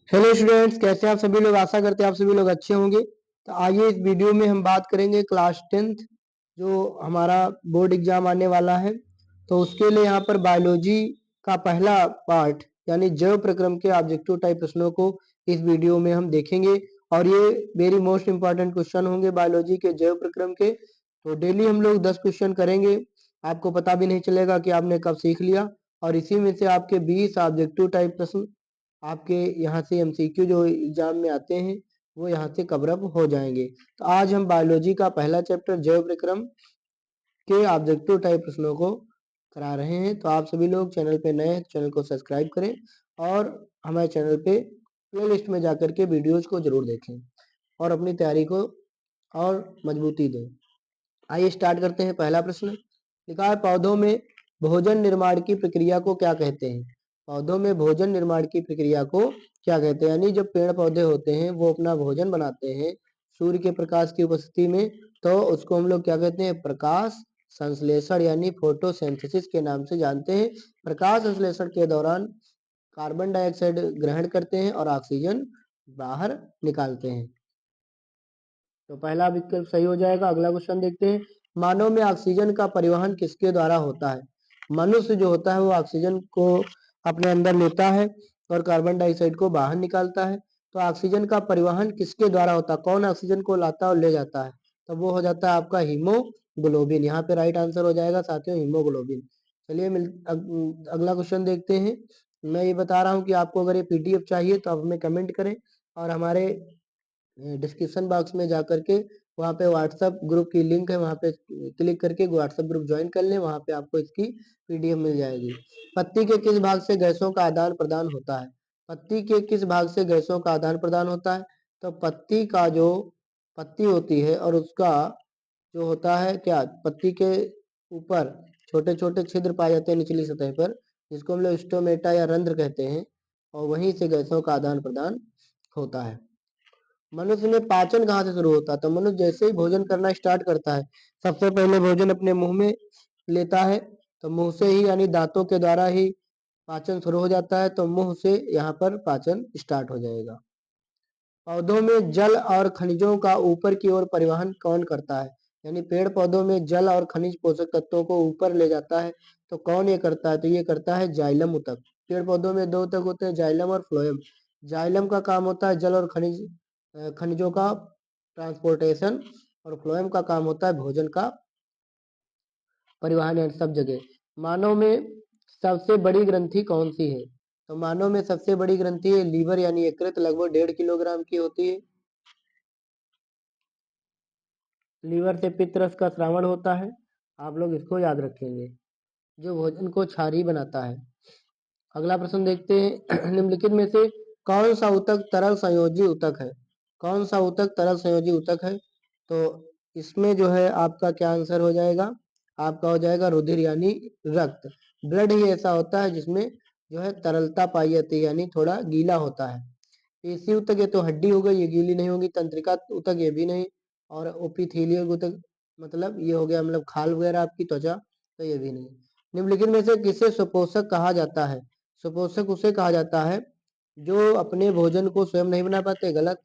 Hello students, कैसे हैं आप सभी लोग। आशा करते हैं आप सभी लोग अच्छे होंगे। तो आइए इस वीडियो में हम बात करेंगे क्लास 10th जो हमारा बोर्ड एग्जाम आने वाला है। तो उसके लिए यहाँ पर बायोलॉजी का पहला पार्ट यानी जैव प्रक्रम के ऑब्जेक्टिव टाइप प्रश्नों को इस वीडियो में हम देखेंगे। और ये वेरी मोस्ट इंपॉर्टेंट क्वेश्चन होंगे बायोलॉजी के जैव प्रक्रम के। तो डेली हम लोग 10 क्वेश्चन करेंगे, आपको पता भी नहीं चलेगा कि आपने कब सीख लिया। और इसी में से आपके 20 ऑब्जेक्टिव टाइप प्रश्न आपके यहाँ से एमसीक्यू जो एग्जाम में आते हैं वो यहाँ से कवर अप हो जाएंगे। तो आज हम बायोलॉजी का पहला चैप्टर जैव प्रक्रम के ऑब्जेक्टिव टाइप प्रश्नों को करा रहे हैं। तो आप सभी लोग चैनल पे नए हैं तो चैनल को सब्सक्राइब करें और हमारे चैनल पे प्लेलिस्ट में जाकर के वीडियोज को जरूर देखें और अपनी तैयारी को और मजबूती दें। आइए स्टार्ट करते हैं। पहला प्रश्न लिखा है, पौधों में भोजन निर्माण की प्रक्रिया को क्या कहते हैं। पौधों में भोजन निर्माण की प्रक्रिया को क्या कहते हैं, यानी जब पेड़ पौधे होते हैं वो अपना भोजन बनाते हैं सूर्य के प्रकाश की उपस्थिति में, तो उसको हम लोग क्या कहते हैं, प्रकाश संश्लेषण यानी फोटोसिंथेसिस के नाम से जानते हैं। प्रकाश संश्लेषण के दौरान कार्बन डाइऑक्साइड ग्रहण करते हैं और ऑक्सीजन बाहर निकालते हैं। तो पहला विकल्प सही हो जाएगा। अगला क्वेश्चन देखते हैं, मानव में ऑक्सीजन का परिवहन किसके द्वारा होता है। मनुष्य जो होता है वो ऑक्सीजन को अपने अंदर लेता है और कार्बन डाइऑक्साइड को बाहर निकालता है। तो ऑक्सीजन का परिवहन किसके द्वारा होता है, कौन ऑक्सीजन को लाता है और ले जाता है, तो वो हो जाता है आपका हीमोग्लोबिन। यहाँ पे राइट आंसर हो जाएगा साथियों, हीमोग्लोबिन। चलिए अगला क्वेश्चन देखते हैं। मैं ये बता रहा हूँ कि आपको अगर ये पीडीएफ चाहिए तो आप हमें कमेंट करें और हमारे डिस्क्रिप्शन बॉक्स में जाकर के वहाँ पे व्हाट्सएप ग्रुप की लिंक है, वहाँ पे क्लिक करके व्हाट्सएप ग्रुप ज्वाइन कर लें, वहाँ पे आपको इसकी पीडीएफ मिल जाएगी। पत्ती के किस भाग से गैसों का आदान प्रदान होता है। पत्ती के किस भाग से गैसों का आदान प्रदान होता है, तो पत्ती का जो पत्ती होती है और उसका जो होता है क्या, पत्ती के ऊपर छोटे छोटे छिद्र पाए जाते हैं निचली सतह पर, जिसको हम लोग स्टोमेटा या रंध्र कहते हैं, और वहीं से गैसों का आदान प्रदान होता है। मनुष्य में पाचन कहाँ से शुरू होता है, तो मनुष्य जैसे ही भोजन करना स्टार्ट करता है सबसे पहले भोजन अपने मुंह में लेता है। तो मुंह से ही यानी दांतों के द्वारा ही पाचन शुरू हो जाता है, तो मुंह से यहाँ पर पाचन स्टार्ट हो जाएगा। पौधों में जल और खनिजों का ऊपर की ओर परिवहन कौन करता है, यानी पेड़ पौधों में जल और खनिज पोषक तत्वों को ऊपर ले जाता है, तो कौन ये करता है, तो ये करता है जाइलम ऊतक। पेड़ पौधों में दो ऊतक होते हैं, जाइलम और फ्लोएम। जाइलम का काम होता है जल और खनिजों का ट्रांसपोर्टेशन, और फ्लोएम का काम होता है भोजन का परिवहन सब जगह। मानव में सबसे बड़ी ग्रंथि कौन सी है, तो मानव में सबसे बड़ी ग्रंथि है लीवर यानी यकृत, लगभग 1.5 किलोग्राम की होती है। लीवर से पित्त रस का श्रावण होता है, आप लोग इसको याद रखेंगे, जो भोजन को क्षारीय बनाता है। अगला प्रश्न देखते हैं, निम्नलिखित में से कौन सा ऊतक तरल संयोजी ऊतक है। कौन सा ऊतक तरल संयोजी ऊतक है, तो इसमें जो है आपका क्या आंसर हो जाएगा, आपका हो जाएगा रुधिर यानी रक्त। ब्लड ही ऐसा होता है जिसमें जो है तरलता पाई जाती है, यानी थोड़ा गीला होता है। पेशी ऊतक ये तो हड्डी हो गई, ये गीली नहीं होगी। तंत्रिका ऊतक ये भी नहीं, और ओपिथेलियल ऊतक मतलब ये हो गया मतलब खाल वगैरह आपकी त्वचा, तो ये भी नहीं। निम्नलिखित में से किसे सुपोषक कहा जाता है। सुपोषक उसे कहा जाता है जो अपने भोजन को स्वयं नहीं बना पाते, गलत।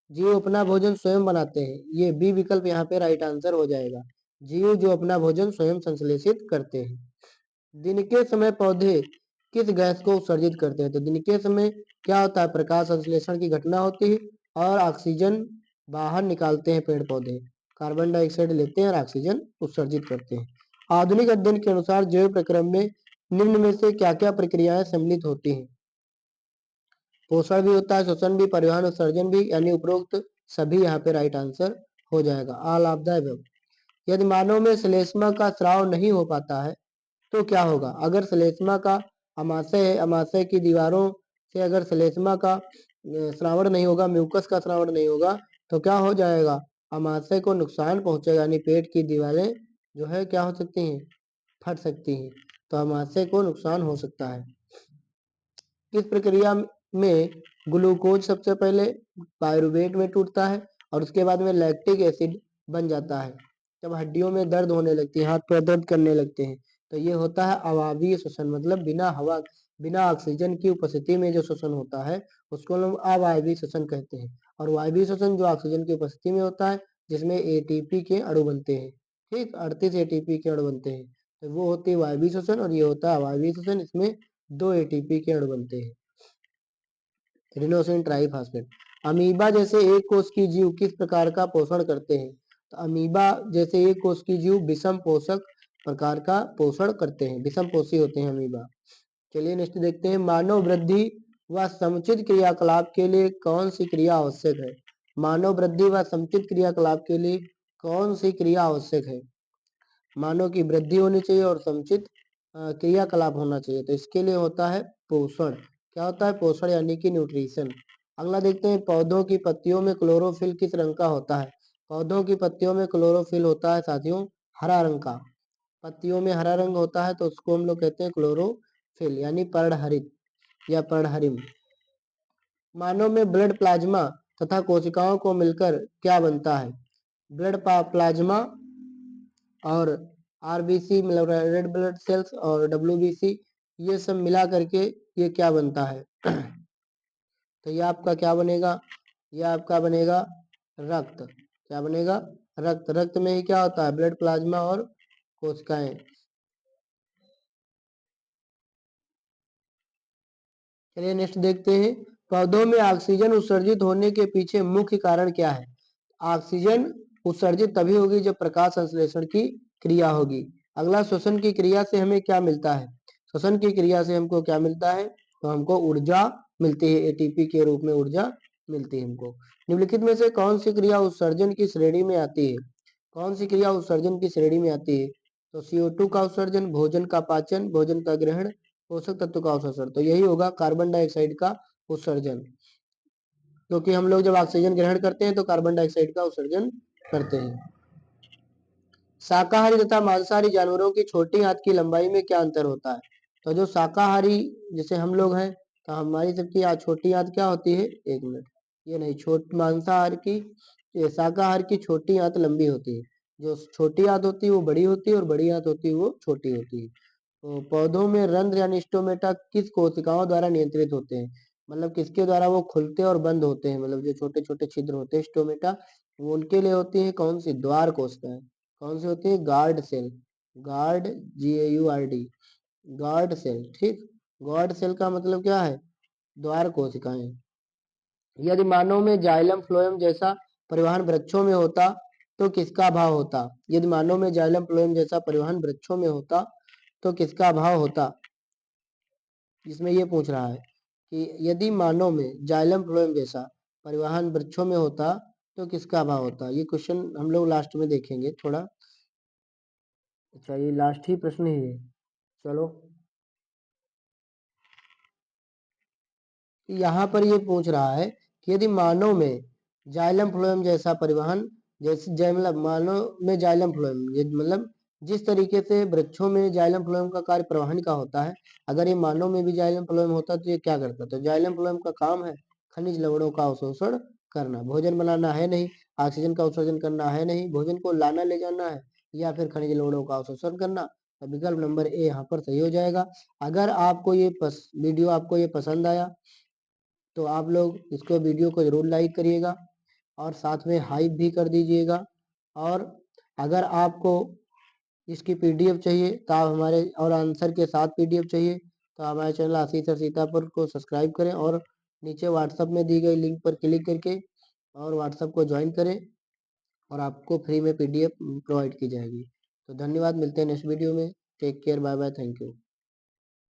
जीव अपना भोजन स्वयं बनाते हैं, ये बी विकल्प यहाँ पे राइट आंसर हो जाएगा। जीव जो अपना भोजन स्वयं संश्लेषित करते हैं। दिन के समय पौधे किस गैस को उत्सर्जित करते हैं, तो दिन के समय क्या होता है, प्रकाश संश्लेषण की घटना होती है और ऑक्सीजन बाहर निकालते हैं पेड़ पौधे, कार्बन डाइऑक्साइड लेते हैं और ऑक्सीजन उत्सर्जित करते हैं। आधुनिक अध्ययन के अनुसार जैव प्रक्रम में निम्न में से क्या क्या प्रक्रियाएं सम्मिलित होती हैं। पोषण भी होता है, श्वसन भी, परिवहन, उत्सर्जन भी, यानी उपरोक्त सभी यहाँ पे राइट आंसर हो जाएगा, ऑल ऑफ द अबव। यदि मानव में श्लेष्मा का स्राव नहीं हो पाता है तो क्या होगा। अगर श्लेष्मा का अमाशय है, अमाशय की दीवारों से अगर श्लेष्मा का श्रावण नहीं होगा, म्यूकस का श्रावण नहीं होगा, तो क्या हो जाएगा, अमाशय को नुकसान पहुंचेगा, यानी पेट की दीवारें जो है क्या हो सकती हैं, फट सकती हैं, तो अमाशय को नुकसान हो सकता है। इस प्रक्रिया में ग्लूकोज सबसे पहले पायरुवेट में टूटता है और उसके बाद में लैक्टिक एसिड बन जाता है। जब हड्डियों में दर्द होने लगती है, हाथ पैर दर्द करने लगते हैं, तो ये होता है अवावीय श्वसन, मतलब बिना हवा बिना ऑक्सीजन की उपस्थिति में जो श्वसन होता है उसको हम अवायवीय श्वसन कहते हैं। और वायवीय श्वसन जो ऑक्सीजन की उपस्थिति में होता है, जिसमें एटीपी के अणु बनते हैं, ठीक, 38 एटीपी के अणु बनते हैं, तो वो होती है वायवीय श्वसन। और ये होता है अवायवीय श्वसन, इसमें 2 एटीपी के अणु बनते हैं, रिनोसिन ट्राइफॉस्फेट। अमीबा जैसे एक कोष की जीव किस प्रकार का पोषण करते हैं? तो अमीबा जैसे एक कोष की जीव विषम पोषक प्रकार का पोषण करते हैं, विषम पोषी होते हैं अमीबा। चलिए नेक्स्ट देखते हैं, मानव वृद्धि व समुचित क्रियाकलाप के लिए कौन सी क्रिया आवश्यक है? मानव वृद्धि व समुचित क्रियाकलाप के लिए कौन सी क्रिया आवश्यक है? मानव की वृद्धि होनी चाहिए और समुचित क्रियाकलाप होना चाहिए, तो इसके लिए होता है पोषण। क्या होता है? पोषण यानी कि न्यूट्रिशन। अगला देखते हैं, पौधों की पत्तियों में क्लोरोफिल किस रंग का होता है? पौधों की पत्तियों में क्लोरोफिल होता है साथियों हरा रंग का। पत्तियों में हरा रंग होता है तो उसको हम लोग कहते हैं क्लोरोफिल, यानी पर्णहरित या पर्णहरिम। मानव में ब्लड प्लाज्मा तथा कोशिकाओं को मिलकर क्या बनता है? ब्लड प्लाज्मा और आरबीसी मतलब रेड ब्लड सेल्स और डब्ल्यूबीसी, ये सब मिला करके ये क्या बनता है? तो ये आपका क्या बनेगा? ये आपका बनेगा रक्त। क्या बनेगा? रक्त। रक्त में ही क्या होता है? ब्लड प्लाज्मा और कोशिकाएं। चलिए नेक्स्ट देखते हैं, पौधों में ऑक्सीजन उत्सर्जित होने के पीछे मुख्य कारण क्या है? ऑक्सीजन उत्सर्जित तभी होगी जब प्रकाश संश्लेषण की क्रिया होगी। अगला, श्वसन की क्रिया से हमें क्या मिलता है? श्वसन की क्रिया से हमको क्या मिलता है? तो हमको ऊर्जा मिलती है, एटीपी के रूप में ऊर्जा मिलती है हमको। निम्नलिखित में से कौन सी क्रिया उत्सर्जन की श्रेणी में आती है? कौन सी क्रिया उत्सर्जन की श्रेणी में आती है? तो CO2 का उत्सर्जन, भोजन का पाचन, भोजन का ग्रहण, पोषक तत्व का उत्सर्जन। तो यही होगा कार्बन डाइऑक्साइड का उत्सर्जन, क्योंकि हम लोग जब ऑक्सीजन ग्रहण करते हैं तो कार्बन डाइऑक्साइड का उत्सर्जन करते हैं। शाकाहारी तथा मांसाहारी जानवरों की छोटी आंत की लंबाई में क्या अंतर होता है? तो जो शाकाहारी जैसे हम लोग हैं, तो हमारी सबकी छोटी आंत क्या होती है? एक मिनट, ये नहीं, मांसाहार की, ये शाकाहार की छोटी आंत लंबी होती है, जो छोटी आंत होती है वो बड़ी होती है और बड़ी आंत होती है वो छोटी होती है। तो पौधों में रंध्र यानी स्टोमेटा किस कोशिकाओं द्वारा नियंत्रित होते हैं? मतलब किसके द्वारा वो खुलते और बंद होते हैं? मतलब जो छोटे छोटे छिद्र होते हैं स्टोमेटा, वो उनके लिए होती है कौन सी? द्वार कोशिकाएं। कौन सी होती है? Guard cell. Guard, GAURD, guard cell, ठीक। गार्ड सेल का मतलब क्या है? द्वार कोशिकाएं। यदि मानव में जाइलम फ्लोएम जैसा परिवहन वृक्षों में होता तो किसका अभाव होता? यदि मानव में जाइलम फ्लोएम जैसा परिवहन वृक्षों में होता तो किसका अभाव होता? जिसमें ये पूछ रहा है कि यदि मानव में जाइलम फ्लोएम जैसा परिवहन वृक्षों में होता तो किसका अभाव होता? ये क्वेश्चन हम लोग लास्ट में देखेंगे थोड़ा। अच्छा, ये लास्ट ही प्रश्न ही है। चलो, यहाँ पर ये पूछ रहा है कि यदि मानव में जाइलम फ्लोएम जैसा परिवहन, जैसे मतलब मानव में जाइलम फ्लोएम मतलब जिस तरीके से वृक्षों में जाइलम फ्लोएम का कार्य परिवहन का होता है, अगर ये मानव में भी जाइलम फ्लोएम होता तो ये क्या करता? तो जाइलम फ्लोएम का काम है खनिज लवणों का अवशोषण करना। भोजन बनाना है नहीं, ऑक्सीजन का उत्सर्जन करना है नहीं, भोजन को लाना ले जाना है, या फिर खनिज लवणों का अवशोषण करना। तो विकल्प नंबर ए यहाँ पर सही हो जाएगा। अगर आपको ये वीडियो आपको ये पसंद आया तो आप लोग इसको वीडियो को जरूर लाइक करिएगा और साथ में हाइप भी कर दीजिएगा। और अगर आपको इसकी PDF चाहिए तो आप हमारे, और आंसर के साथ PDF चाहिए तो हमारे चैनल आशीष सर सीतापुर को सब्सक्राइब करें और नीचे व्हाट्सएप में दी गई लिंक पर क्लिक करके और व्हाट्सएप को ज्वाइन करें और आपको फ्री में PDF प्रोवाइड की जाएगी। तो धन्यवाद, मिलते हैं नेक्स्ट वीडियो में। Take care, bye bye, thank you.